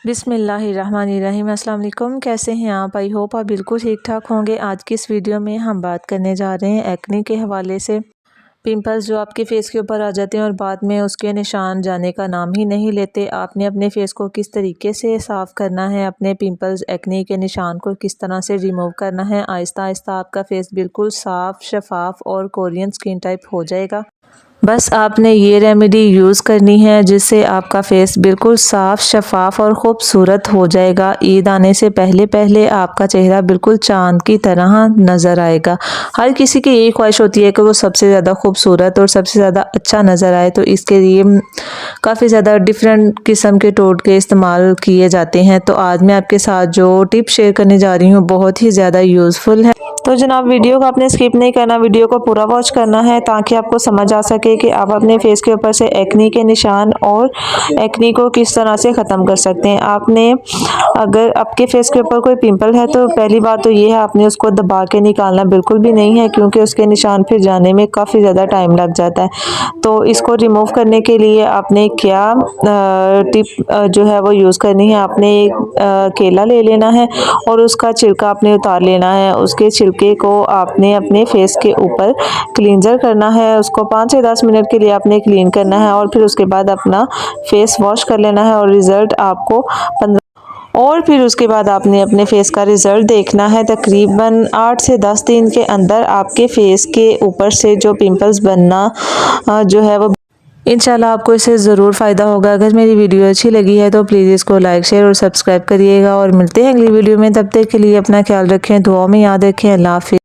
बिस्मिल्लाहिर्रहमानिर्रहीम। अस्सलाम वालेकुम। कैसे हैं आप? आई होप आप बिल्कुल ठीक ठाक होंगे। आज की इस वीडियो में हम बात करने जा रहे हैं एक्ने के हवाले से। पिंपल्स जो आपके फेस के ऊपर आ जाते हैं और बाद में उसके निशान जाने का नाम ही नहीं लेते। आपने अपने फेस को किस तरीके से साफ़ करना है, अपने पिंपल्स एक्ने के निशान को किस तरह से रिमूव करना है। आहिस्ता आहिस्ता आपका फेस बिल्कुल साफ़, शफाफ और कोरियन स्किन टाइप हो जाएगा। बस आपने ये रेमेडी यूज़ करनी है जिससे आपका फेस बिल्कुल साफ़, शफाफ और ख़ूबसूरत हो जाएगा। ईद आने से पहले पहले आपका चेहरा बिल्कुल चाँद की तरह नज़र आएगा। हर किसी की यही ख्वाहिश होती है कि वो सबसे ज़्यादा खूबसूरत और सबसे ज़्यादा अच्छा नज़र आए, तो इसके लिए काफ़ी ज़्यादा डिफरेंट किस्म के टोटके इस्तेमाल किए जाते हैं। तो आज मैं आपके साथ जो टिप शेयर करने जा रही हूँ बहुत ही ज़्यादा यूज़फुल है। तो जनाब, वीडियो को आपने स्किप नहीं करना, वीडियो को पूरा वॉच करना है ताकि आपको समझ आ सके कि आप अपने फेस के ऊपर से एक्ने के निशान और एक्ने को किस तरह से ख़त्म कर सकते हैं। आपने अगर आपके फेस के ऊपर कोई पिंपल है तो पहली बात तो ये है, आपने उसको दबा के निकालना बिल्कुल भी नहीं है, क्योंकि उसके निशान फिर जाने में काफ़ी ज़्यादा टाइम लग जाता है। तो इसको रिमूव करने के लिए आपने क्या टिप जो है वो यूज़ करनी है। आपने केला ले लेना है और उसका छिलका आपने उतार लेना है। उसके छिलके को आपने अपने फेस के ऊपर क्लींजर करना है। उसको 5 से 10 मिनट के लिए आपने क्लीन करना है और फिर उसके बाद अपना फेस वॉश कर लेना है और रिज़ल्ट आपको 15 और फिर उसके बाद आपने अपने फेस का रिज़ल्ट देखना है। तकरीबन 8 से 10 दिन के अंदर आपके फेस के ऊपर से जो पिंपल्स बनना जो है वो इंशाल्लाह आपको इससे ज़रूर फ़ायदा होगा। अगर मेरी वीडियो अच्छी लगी है तो प्लीज़ इसको लाइक, शेयर और सब्सक्राइब करिएगा और मिलते हैं अगली वीडियो में। तब तक के लिए अपना ख्याल रखें, दुआ में याद रखें। अल्लाह हाफ़िज़।